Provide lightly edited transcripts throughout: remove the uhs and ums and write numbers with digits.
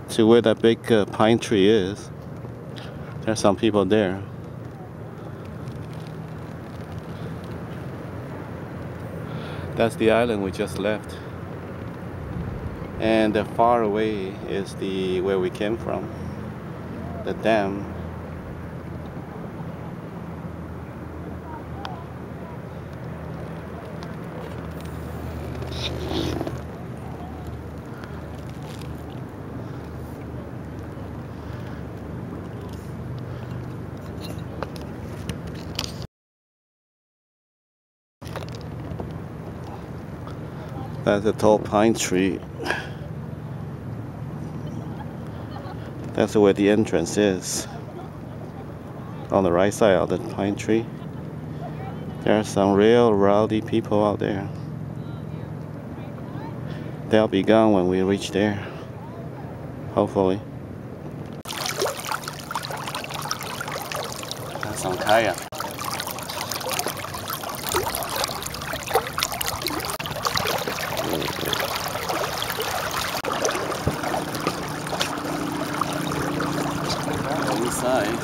to where that big pine tree is. There's some people there. That's the island we just left. And far away is where we came from, the dam. That's a tall pine tree. That's where the entrance is. On the right side of the pine tree. There are some real rowdy people out there. They'll be gone when we reach there. Hopefully. That's some kayak. Inside.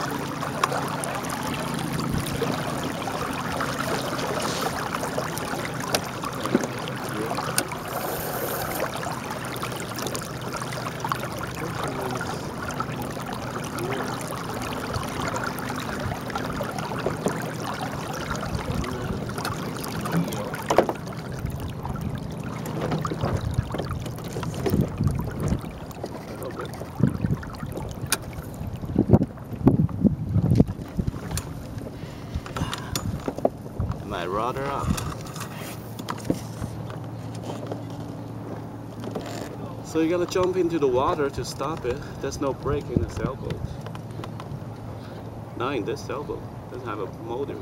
My rudder up. So you gotta jump into the water to stop it. There's no brake in the sailboat. Not in this sailboat. It doesn't have a motor.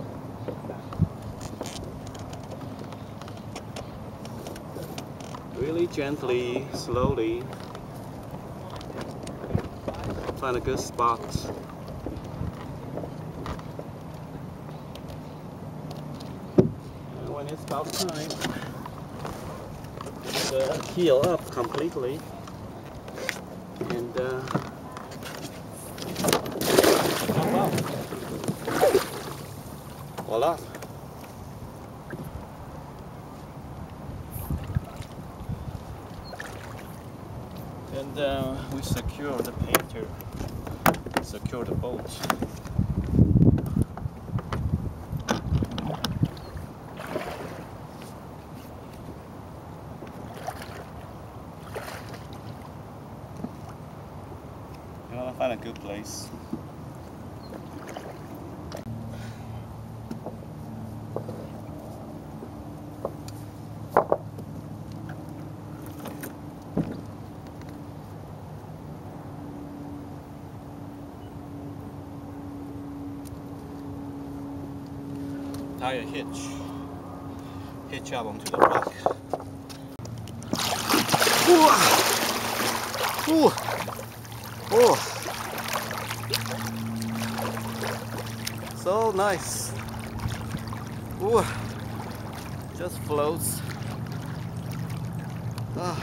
Really gently, slowly. Find a good spot. When it's about time to heal up completely and voila. And we secure the painter, secure the boat. I want to find a good place. Tie a hitch up onto the rock. Ooh. Ooh. Oh, so nice. Ooh, just floats. Ah.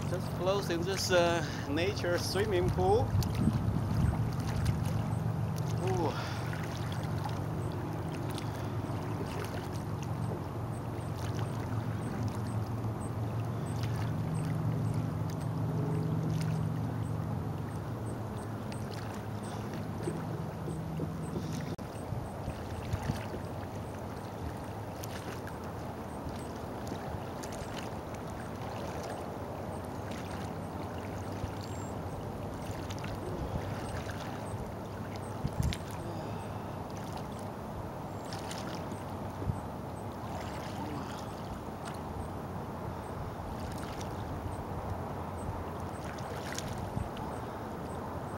Just floats in this nature swimming pool.